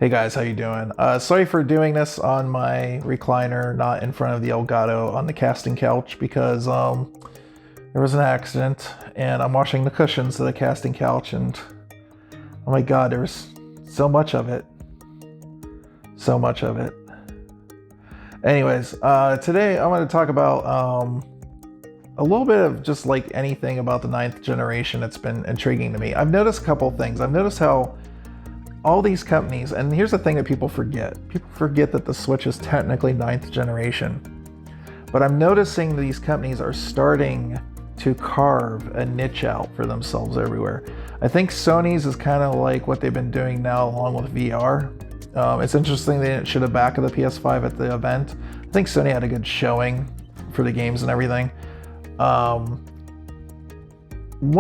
Hey guys, how you doing? Sorry for doing this on my recliner, not in front of the Elgato on the casting couch because there was an accident and I'm washing the cushions of the casting couch and oh my god, there was so much of it. So much of it. Anyways, today I'm going to talk about a little bit of just like anything about the ninth generation that's been intriguing to me. I've noticed a couple things. I've noticed how all these companies, and here's the thing that people forget. People forget that the Switch is technically ninth generation. But I'm noticing these companies are starting to carve a niche out for themselves everywhere. I think Sony's is kind of like what they've been doing now along with VR. It's interesting they didn't show the back of the PS5 at the event. I think Sony had a good showing for the games and everything. One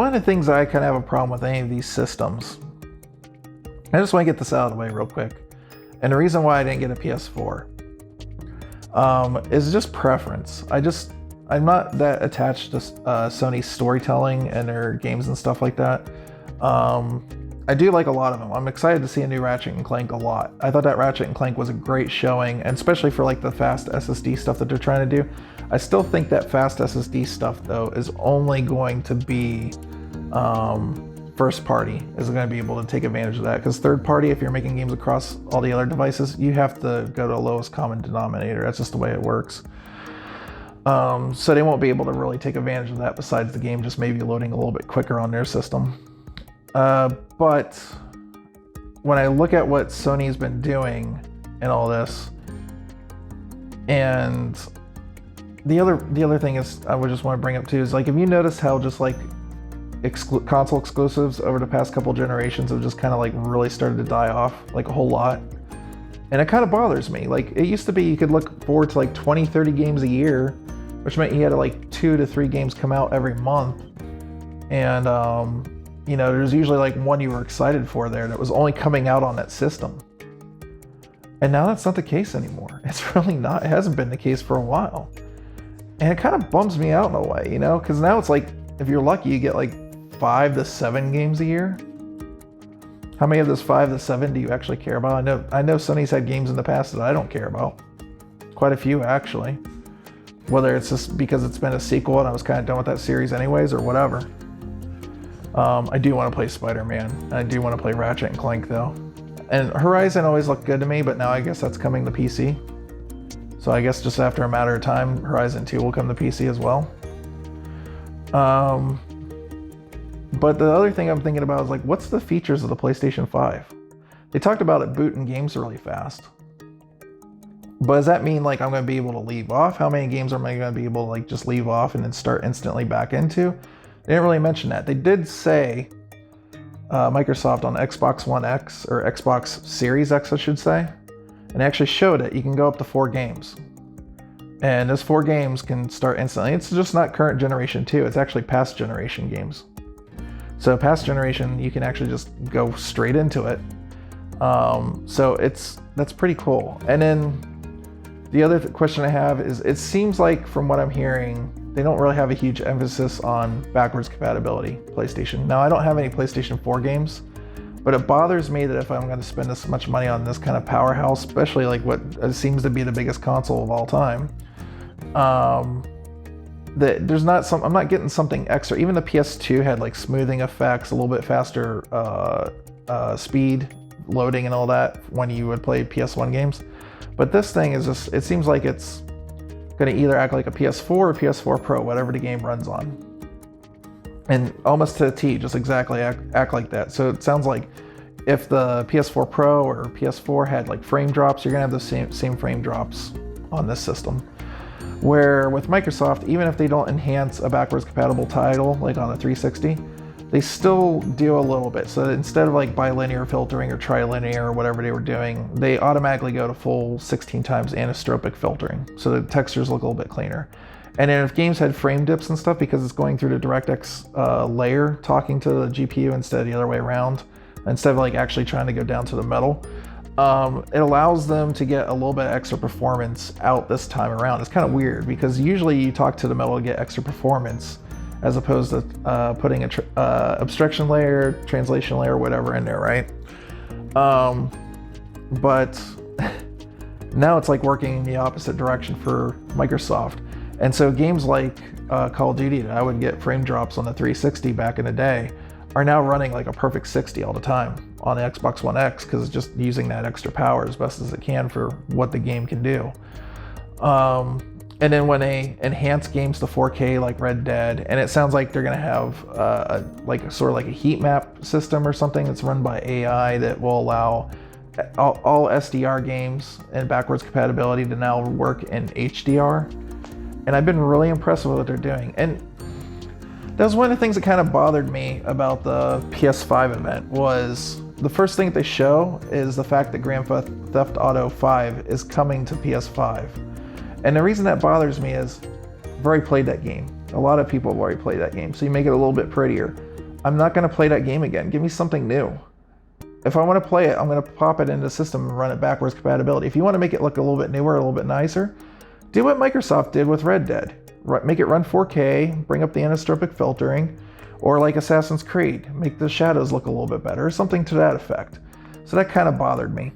of the things I kind of have a problem with any of these systems, I just want to get this out of the way real quick. And the reason why I didn't get a PS4 is just preference. I'm not that attached to Sony's storytelling and their games and stuff like that. I do like a lot of them. I'm excited to see a new Ratchet and Clank a lot. I thought that Ratchet and Clank was a great showing, and especially for like the fast SSD stuff that they're trying to do. I still think that fast SSD stuff though is only going to be first party is going to be able to take advantage of that, because third party, if you're making games across all the other devices, you have to go to lowest common denominator. That's just the way it works. So they won't be able to really take advantage of that, besides the game just maybe loading a little bit quicker on their system. But when I look at what Sony's been doing and all this, and the other thing is I would just want to bring up too is, like, if you notice how just like console exclusives over the past couple generations have just kind of like really started to die off like a whole lot, and it kind of bothers me. Like, it used to be you could look forward to like 20-30 games a year, which meant you had like 2 to 3 games come out every month, and you know, there's usually like one you were excited for there that was only coming out on that system. And now that's not the case anymore. It's really not. It hasn't been the case for a while, and it kind of bums me out in a way, you know, because now it's like, if you're lucky, you get like 5 to 7 games a year. How many of those 5 to 7 do you actually care about? I know Sony's had games in the past that I don't care about. Quite a few, actually. Whether it's just because it's been a sequel and I was kind of done with that series anyways, or whatever. I do want to play Spider-Man, and I do want to play Ratchet and Clank though. And Horizon always looked good to me, but now I guess that's coming to PC. So I guess just after a matter of time, Horizon 2 will come to PC as well. But the other thing I'm thinking about is, like, what's the features of the PlayStation 5? They talked about it booting games really fast. But does that mean like I'm going to be able to leave off? How many games am I going to be able to like just leave off and then start instantly back into? They didn't really mention that. They did say Microsoft on Xbox One X, or Xbox Series X I should say, and they actually showed it. You can go up to 4 games. And those 4 games can start instantly. It's just not current generation 2, it's actually past generation games. So past generation, you can actually just go straight into it. So that's pretty cool. And then the other question I have is, it seems like from what I'm hearing, they don't really have a huge emphasis on backwards compatibility, PlayStation. Now, I don't have any PlayStation 4 games, but it bothers me that if I'm going to spend this much money on this kind of powerhouse, especially like what seems to be the biggest console of all time, that there's not I'm not getting something extra. Even the PS2 had like smoothing effects, a little bit faster speed loading and all that when you would play PS1 games. But this thing is just, it seems like it's going to either act like a PS4 or PS4 Pro, whatever the game runs on. And almost to a T, just exactly act like that. So it sounds like if the PS4 Pro or PS4 had like frame drops, you're going to have the same frame drops on this system. Where with Microsoft, even if they don't enhance a backwards compatible title like on the 360, they still do a little bit. So instead of like bilinear filtering or trilinear or whatever they were doing, they automatically go to full 16 times anisotropic filtering. So the textures look a little bit cleaner. And then if games had frame dips and stuff, because it's going through the DirectX layer talking to the GPU instead of the other way around, instead of like actually trying to go down to the metal, it allows them to get a little bit extra performance out this time around. It's kind of weird, because usually you talk to the metal to get extra performance, as opposed to putting a abstraction layer, translation layer, whatever in there, right? but now it's like working in the opposite direction for Microsoft. And so games like Call of Duty that I would get frame drops on the 360 back in the day are now running like a perfect 60 all the time on the Xbox One X, because it's just using that extra power as best as it can for what the game can do. And then when they enhance games to 4K like Red Dead, and it sounds like they're gonna have sort of like a heat map system or something that's run by AI that will allow all SDR games and backwards compatibility to now work in HDR. And I've been really impressed with what they're doing. And that was one of the things that kind of bothered me about the PS5 event. Was the first thing that they show is the fact that Grand Theft Auto 5 is coming to PS5. And the reason that bothers me is I've already played that game. A lot of people have already played that game, so you make it a little bit prettier. I'm not going to play that game again. Give me something new. If I want to play it, I'm going to pop it into the system and run it backwards compatibility. If you want to make it look a little bit newer, a little bit nicer, do what Microsoft did with Red Dead. Make it run 4K, bring up the anisotropic filtering, or like Assassin's Creed, make the shadows look a little bit better, or something to that effect. So that kind of bothered me.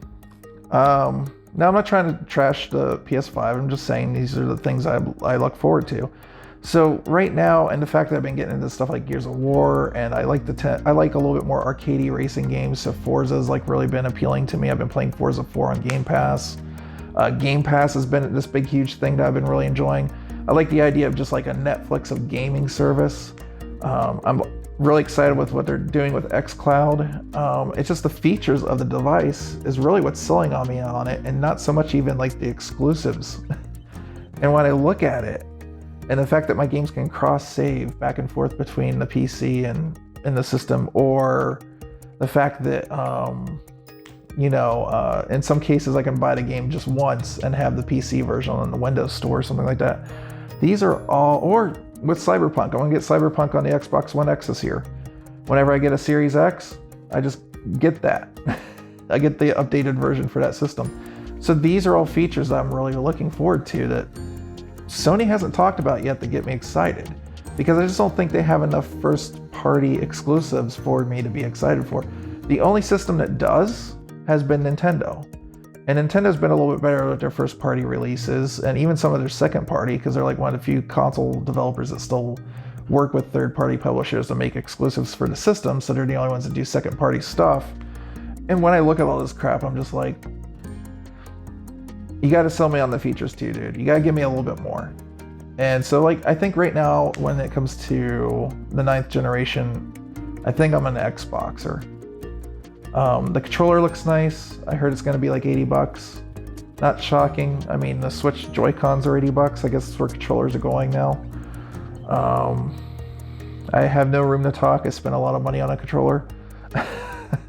Now, I'm not trying to trash the PS5. I'm just saying these are the things I look forward to. So right now, and the fact that I've been getting into stuff like Gears of War, and I like a little bit more arcadey racing games. So Forza's like really been appealing to me. I've been playing Forza 4 on Game Pass. Game Pass has been this big, huge thing that I've been really enjoying. I like the idea of just like a Netflix of gaming service. I'm really excited with what they're doing with xCloud. It's just the features of the device is really what's selling on me on it, and not so much even like the exclusives. And when I look at it, and the fact that my games can cross-save back and forth between the PC and the system, or the fact that, in some cases I can buy the game just once and have the PC version on the Windows Store or something like that. These are all, or with Cyberpunk, I want to get Cyberpunk on the Xbox One X this year. Whenever I get a Series X, I just get that. I get the updated version for that system. So these are all features that I'm really looking forward to that Sony hasn't talked about yet that get me excited, because I just don't think they have enough first-party exclusives for me to be excited for. The only system that does has been Nintendo. And Nintendo's been a little bit better with their first-party releases, and even some of their second-party, because they're like one of the few console developers that still work with third-party publishers to make exclusives for the system, so they're the only ones that do second-party stuff. And when I look at all this crap, I'm just like, you gotta sell me on the features too, dude. You gotta give me a little bit more. And so like, I think right now, when it comes to the 9th generation, I think I'm an Xboxer. The controller looks nice. I heard it's gonna be like 80 bucks. Not shocking. I mean, the Switch Joy-Cons are 80 bucks. I guess that's where controllers are going now. I have no room to talk. I spent a lot of money on a controller.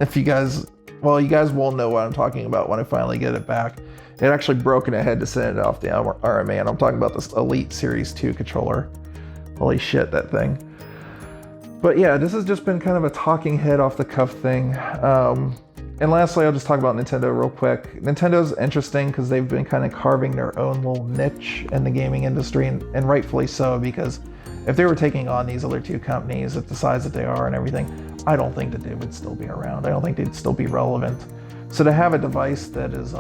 If you guys will know what I'm talking about when I finally get it back. It actually broke and I had to send it off the RMA, and I'm talking about this Elite Series 2 controller. Holy shit, that thing. But yeah, this has just been kind of a talking head off the cuff thing. And lastly, I'll just talk about Nintendo real quick. Nintendo's interesting because they've been kind of carving their own little niche in the gaming industry, and rightfully so, because if they were taking on these other two companies at the size that they are and everything, I don't think that they would still be around. I don't think they'd still be relevant. So to have a device that is,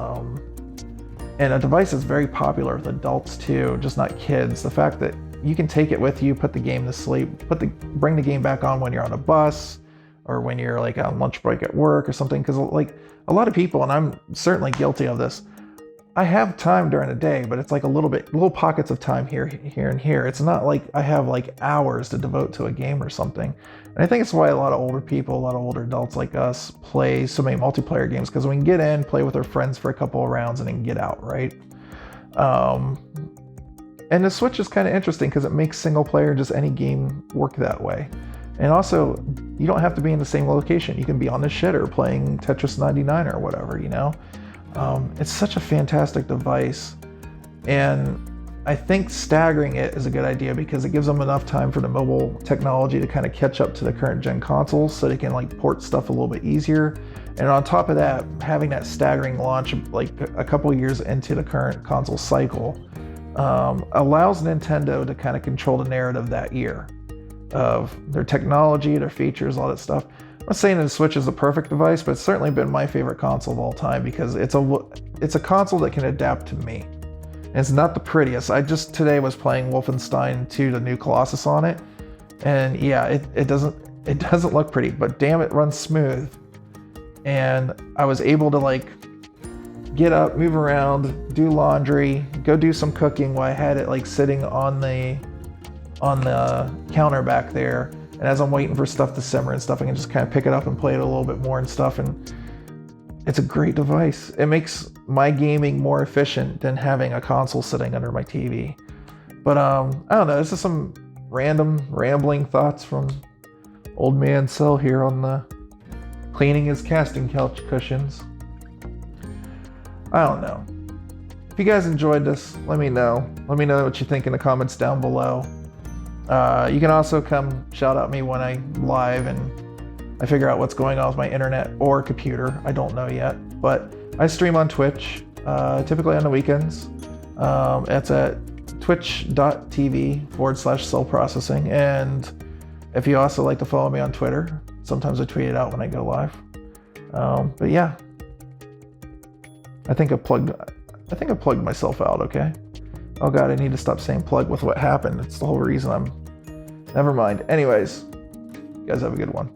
and a device that's very popular with adults too, just not kids, the fact that you can take it with you, put the game to sleep, bring the game back on when you're on a bus, or when you're like on lunch break at work or something, because like a lot of people, and I'm certainly guilty of this, I have time during the day, but it's like little pockets of time here and here. It's not like I have like hours to devote to a game or something. And I think it's why a lot of older people, a lot of older adults like us play so many multiplayer games, because we can get in, play with our friends for a couple of rounds, and then get out, right? And the Switch is kind of interesting because it makes single player, just any game, work that way. And also, you don't have to be in the same location. You can be on the shitter playing Tetris 99 or whatever, you know? It's such a fantastic device. And I think staggering it is a good idea because it gives them enough time for the mobile technology to kind of catch up to the current gen consoles, so they can like port stuff a little bit easier. And on top of that, having that staggering launch like a couple years into the current console cycle allows Nintendo to kind of control the narrative that year of their technology, their features, all that stuff. I'm not saying that the Switch is a perfect device, but it's certainly been my favorite console of all time because it's a console that can adapt to me. And it's not the prettiest. I just today was playing Wolfenstein 2, the new Colossus on it, and yeah, it doesn't look pretty, but damn, it runs smooth. And I was able to like get up, move around, do laundry, go do some cooking while I had it like sitting on the counter back there. And as I'm waiting for stuff to simmer and stuff, I can just kind of pick it up and play it a little bit more and stuff. And it's a great device. It makes my gaming more efficient than having a console sitting under my TV. But I don't know, this is some random rambling thoughts from old man Cell here on the cleaning his casting couch cushions. I don't know. If you guys enjoyed this, let me know. Let me know what you think in the comments down below. You can also come shout out me when I'm live and I figure out what's going on with my internet or computer. I don't know yet, but I stream on Twitch, typically on the weekends. It's at twitch.tv/cellprocessing. And if you also like to follow me on Twitter, sometimes I tweet it out when I go live. But yeah, I think I plugged myself out, okay? Oh God, I need to stop saying plug with what happened. It's the whole reason never mind. Anyways, you guys have a good one.